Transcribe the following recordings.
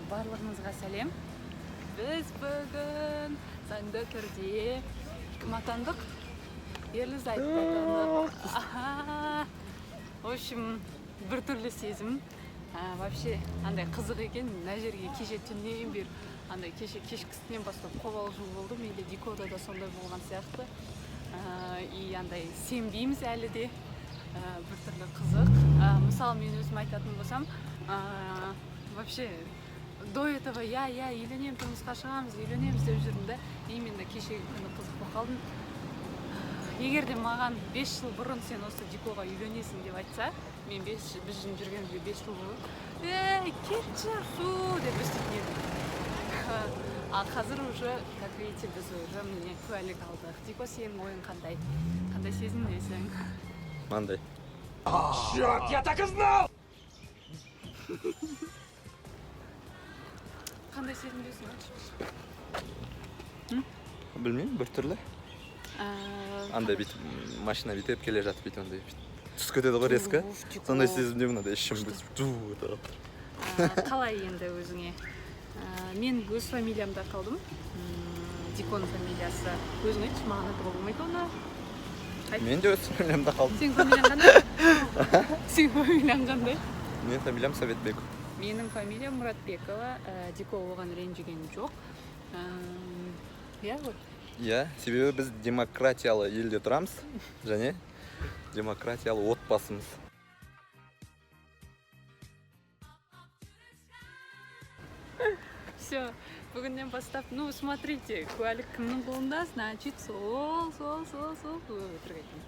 Барлығыңызға сәлем. Біз бүгін заңды түрде кім атандық? Ерлі-зайып атандық. В общем, бір түрлі сезім. Вообще, андай қызық екен. Мына жерге кеше түннен бері, андай кешкісінен бастап қобалжу болды. Менде Дикода да сондай болған сияқты. И андай сенбейміз әлі де. Бір түрлі қызық. Мысалы, мен өзім айтатын болсам, вообще до этого я үйленемін, тұрмысқа шығамыз, үйленеміз деп жүрдім да. Именно кешегі күні қызық болып қалдым. Егер де маған 5 жыл бұрын сен осы Дикоға үйленесің деп айтса, мен біз жүргенімізге 5 жыл бұрын кетші фу деп өстетін едім. Ал қазір уже, как видите, біз уже міне куәлік алдық. Дико, сенің ойың қандай? Қандай сезімдесің? Мандай. Черт, я так и знал! Қандай сезімдесің? Білмеймін, бір түрлі. Андай бүйтіп, машина бүйтіп келе жатып бүйтіп, андай түс кетеді ғой резко. Сондай сезімде мынандай ішім бүйтіп. Қалай енді өзіңе? Мен өз фамилиямда қалдым. Диконың фамилиясы. Өзің айтшы, маған айтуға болмайды оны. Мен де өз фамилиямда қалдым. Сенің фамилияң қандай? Сенің фамилияң қандай? Менің фамилиям Советбеков. Менің фамилиям Мұратбекова. Дико оған ренжіген жоқ. Иә ғой? Иә, себебі біз демократиялы елде тұрамыз, және демократиялы отбасымыз. Все, бүгіннен бастап, ну, смотрите, куәлік кімнің қолында, значит, сол өтіргейтін.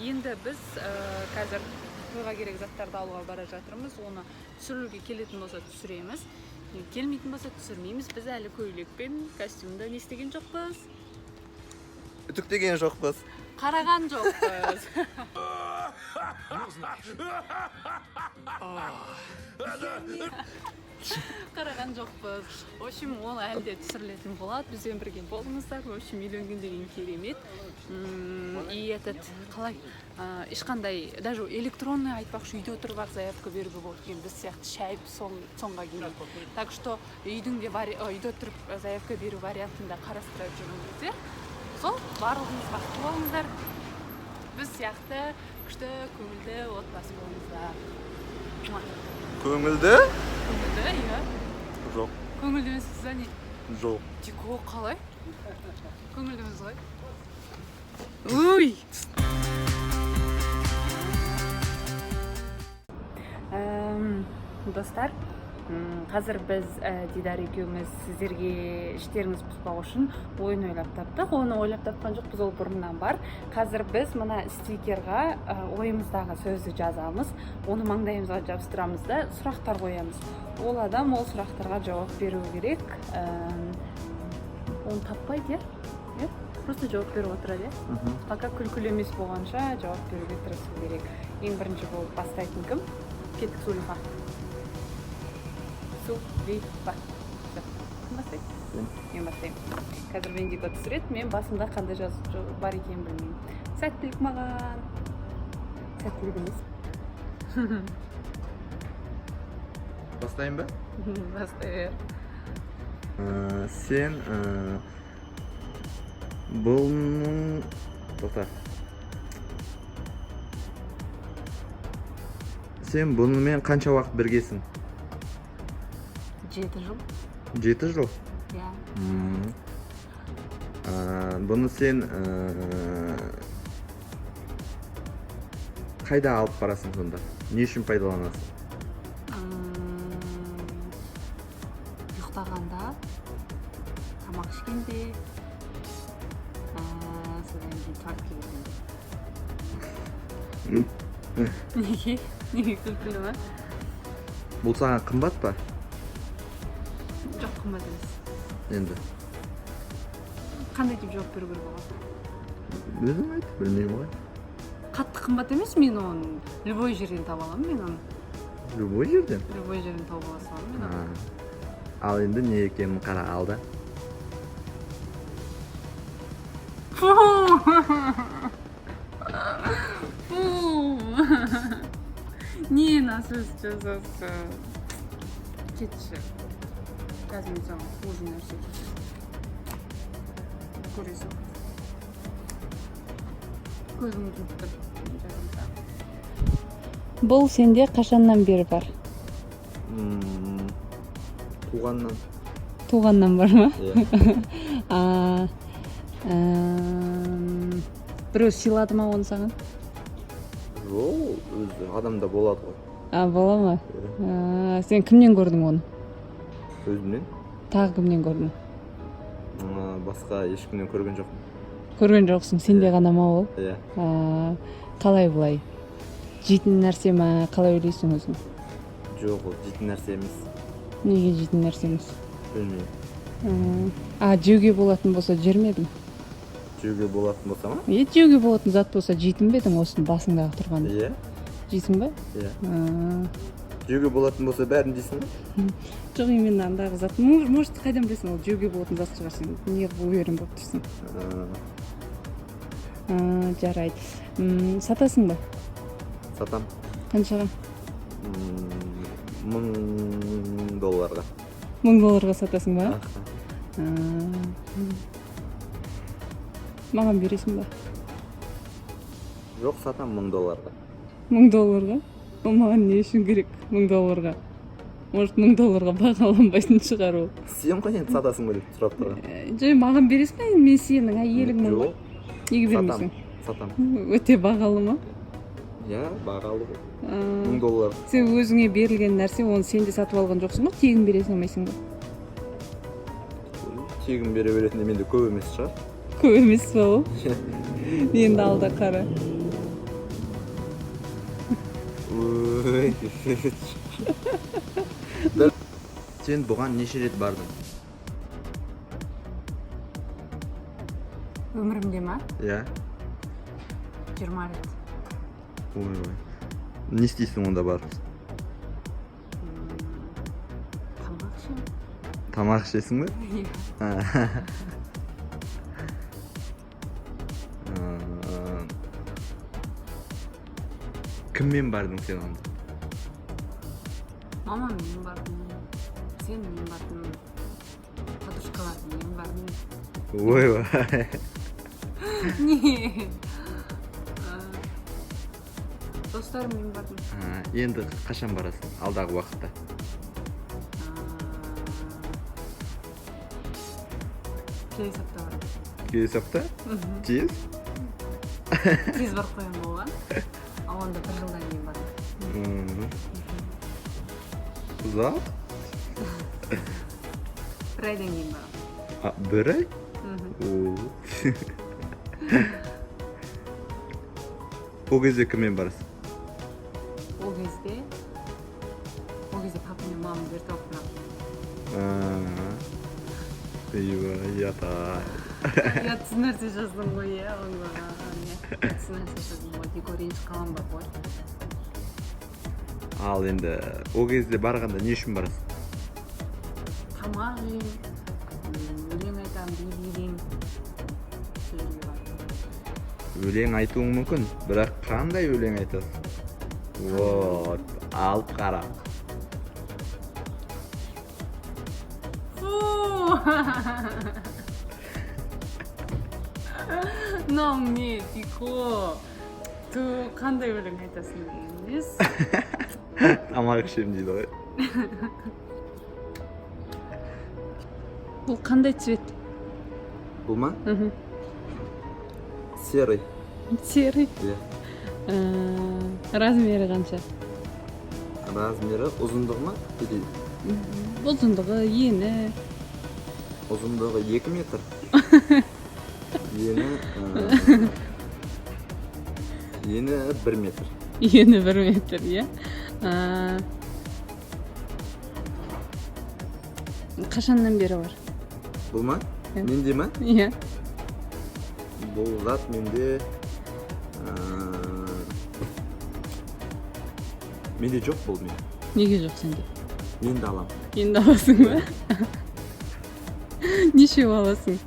Енді біз қазір тойға керек заттарды алуға бара жатырмыз. Оны түсіруге келетін болса түсіреміз. Келмейтін болса түсірмейміз. Біз әлі көйлекпен, костюмда не істеген жоқпыз? Үтіктеген жоқпыз. Қараған жоқпыз. Қараған жоқпыз. В общем, ол әлі де түсірілетін болады. Бізбен бірге болыңыздар. В общем, үйленген деген керемет. И этот, қалай, ешқандай, даже электронный айтпақшы, үйде отырып заявка беруге болады екен. Біз сияқты шәйіп соңға келмейді. Так что үйде отырып заявка беру вариантында қарастырып жүріңіздер. Сол, барлығыңыз бақытты болыңыздар. Біз сияқты күшті, көңілді отбасы болыңыздар. Көңілді? Көңілді, иә. Жоқ. Көңілді емессіз, не? Жоқ. Дико, қалай? Көңілді емессіз ғой? Уй! Достар, қазір біз Дидар екеуміз сіздерге іштеріңіз бұзбау үшін ойын ойлап таптық. Оны ойлап тапқан жоқпыз, ол бұрыннан бар. Қазір біз мына стикерға ойымыздағы сөзді жазамыз, оны маңдайымызға жабыстырамыз да сұрақтар қоямыз. Ол адам ол сұрақтарға жауап беру керек. Оны таппайды, е? Просто жауап беріп отырады, е? Пока күлкілі емес болғанша жауап беруге тырысу керек. Ең бірінші болып бастайтын кім? Кеттік Сулиха. Сулиха. Кім бастайды? Мен бастаймын. Қазір мен Дико түсіреді, мен басымда қандай жазып бар екенін білмеймін. Сәттілік маған. Сәттілік емес. Бастайын ба? Бастай бер. Сен бұның... Тоқта. Сен бұнымен қанша уақыт біргесің? 7 жыл. 7 жыл? Иә. Бұны сен қайда алып барасың сонда? Не үшін пайдаланасың? Ұйықтағанда, тамақ ішкенде, содан кейін туалетке келгенде. Неге? Неге күлкілі ма? Бұл саған қымбат па? Жоқ, қымбат емес. Енді. Қандай деп жауап беру керек оған? Өзің айт, білмеймін ғой. Қатты қымбат емес, мен оны любой жерден таба аламын, мен оны. Любой жерден? Любой жерден тауып ала саламын, мен оны. Ал енді не екенін қара алда. Фу. Фу. Не насыз жасасың. Кетші. Қазір мен саған қожу нәрсе көресің. Көзің жұмып тұр. Бұл сенде қашаннан бері бар? Туғаннан бар ма? Иә. Біреу сыйлады ма оны саған? Жоқ, өзі адамда болады ғой. Бола ма? Сен кімнен көрдің оны? Өзімнен. Тағы кімнен көрдің? Басқа ешкімнен көрген жоқпын. Көрген жоқсың, сенде ғана ма ол? Иә. Қалай бұлай? Жейтін нәрсе ма? Қалай ойлайсың өзің? Жоқ, ол жейтін нәрсе емес. Неге жейтін нәрсе емес? Білмеймін. Жеуге болатын болса жер ме едің? Жеуге болатын болса ма? Жеуге болатын зат болса жейтін бе едің осының басыңдағы тұрғанды? Иә. Жейсің ба? Иә. Жеуге болатын болса бәрін жейсің ба? Жоқ, мен андағы зат. Может, қайдан білесің, ол жеуге болатын зат шығар, сен не уверен болып тұрсың? Жарайды. Сатасың ба? Сатам. Қаншаға? $1000. $1000 сатасың ба? Маған бересің ба? Жоқ, сатам $1000. $1000? Ол маған не үшін керек $1000? Может, $1000 бағаланбайтын шығар ол. Сен ғой енді сатасың ба деп сұрап тұрған. Жоқ, маған бересің ба? Мен сенің әйеліңмін ғой. Неге бермейсің? Сатам. Өте бағалы ма? Иә, бағалы ғой. $1000. Сен өзіңе берілген нәрсе, оны сен де сатып алған жоқсың ба? Тегін бере салмайсың ба? Тегін бере беретінде менде көп емес шығар. Көп емес па ол? Енді алда қара. Сен бұған неше рет бардың? Өмірімде ма? Иә. 20 рет. Ой. Не істейсің онда барып? Тамақ ішемін. Тамақ ішесің бе? Иә. Кіммен бардың сен онда? Мамаммен бардым. Сенмен бардым. Подружкалармен бардым. Ойбай. Не? Достарыммен бардым. Енді қашан барасың? Алдағы уақытта. Келесі апта барам. Келесі апта? Тез? Тез барып қоямын болған. Ал онда 1 жылдан кейін барам. Ұзақ? 1 айдан кейін барам. 1 ай? Ол кезде кіммен барасың? Ол кезде папа мен мамам берді оқырам. Ұятсыз нәрсе жаздым ғой, иә, ұятсыз нәрсе жаздым ғой, тек ренжіп қалам ба ғой. Ал енді ол кезде барғанда не үшін барасың? Тамақ жеймін, өлең айтамын, би билеймін. Өлең айтуың мүмкін, бірақ қандай өлең айтасың? Вот, алып қара. Мынау не, тихо. Ты қандай өлең айтасың емес? Тамақ ішемін дейді ғой. Бұл қандай цвет? Бұл ма? Серый. Серый? Иә. Размері қанша? Размері ұзындығы ма? Ұзындығы, ені. Ұзындығы 2 метр. Ені 1 метр. Ені 1 метр, иә. Қашаннан бері бар? Бұл ма? Менде ма? Иә. Бұл зат менде... Менде жоқ бұл мен. Неге жоқ сенде? Енді алам. Енді аласың ба? Нешеу аласың?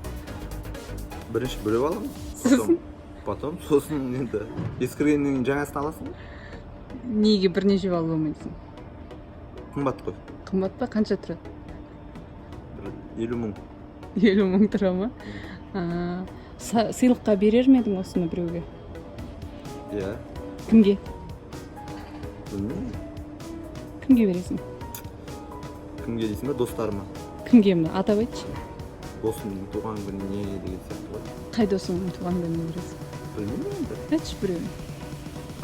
Бірінші бөліп аламын. Потом сосын енді ескіргеннен кейін жаңасын аласың. Неге бірнеше балл болмайсың? Қымбат қой. Қымбат па? Қанша тұрады? 50 мың. 50 мың тұра ма? Сыйлыққа берер ме едің осыны біреуге? Иә. Кімге? Білмеймін. Кімге бересің? Кімге дейсің бе? Достарыма. Кімге ме? Атап айтшы. Досымның туған күніне деген сияқты ғой. Қай досыңның туған күніне бересің? Білмеймін енді. Айтшы біреуге.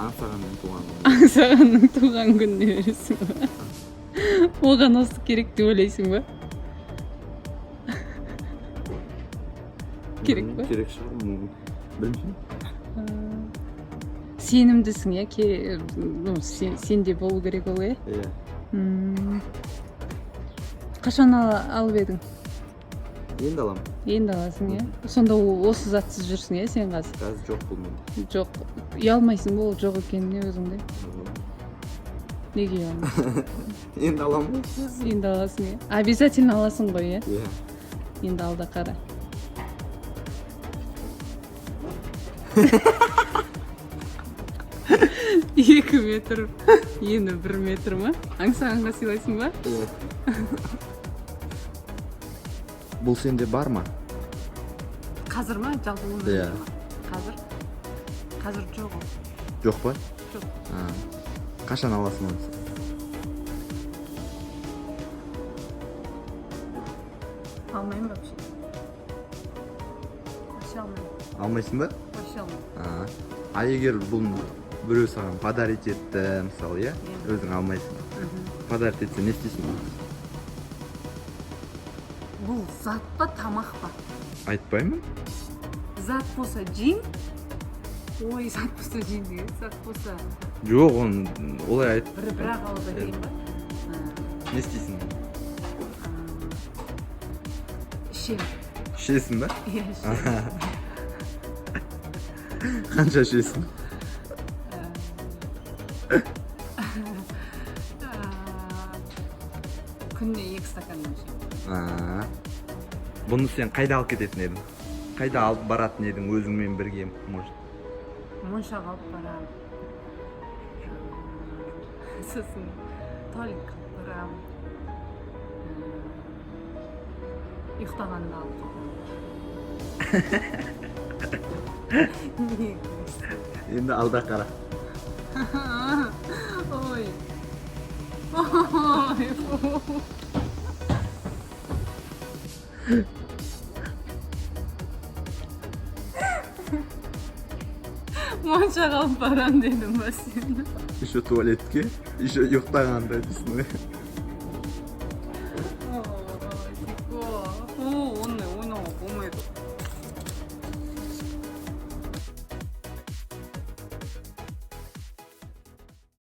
Аңсағанның туған күніне. Аңсағанның туған күніне бересің ба? Оған осы керек деп ойлайсың ба? Керек па? Керек шығар. Білмеймін. Сенімдісің, иә? Сенде болу керек ол, иә? Иә. Қашан алып едің? Енді аламын. Енді аласың, иә? Сонда осы затсыз жүрсің, иә, сен қазір? Қазір жоқ бұл менде. Жоқ. Ұялмайсың ба ол жоқ екеніне өзіңде? Неге ұялмайсың? Енді аламын. Енді аласың, иә? Обязательно аласың ғой, иә? Иә. Енді алда қара. Екі метр, ені 1 метр ма? Аңсағанға сыйлайсың ба? Бұл сенде бар ма? Қазір ма? Жалпы өмірде Иә. ма? Қазір жоқ ол. Жоқ па? Жоқ. Қашан аласың оны? Алмаймын вообще. Вообще алмаймын. Алмайсың ба? Вообще алмаймын. А егер бұл біреу саған подарить етті, мысалы, иә? Өзің алмайсың. Подарить етсе не істейсің? Бұл зат па, тамақ па? Айтпаймын. Зат болса жейм. Ой, зат болса жейм деген. Зат болса Жоқ, оны олай айт. бірақ алып әкелейін ба? Не істейсің? Ішем. Ішесің ба? Иә, ішем. Қанша ішесің? Күніне 2 стаканнан ішем. Бұны сен қайда алып кететін едің? Қайда алып баратын едің өзіңмен бірге, может? Моншаға алып барам. Сосын туалетке алып барам. Ұйықтағанда алып барам. Енді алда қара. Ой. Моншаға алып барам дедім ба сені? Еще туалетке, еще ұйықтағанда дейсің.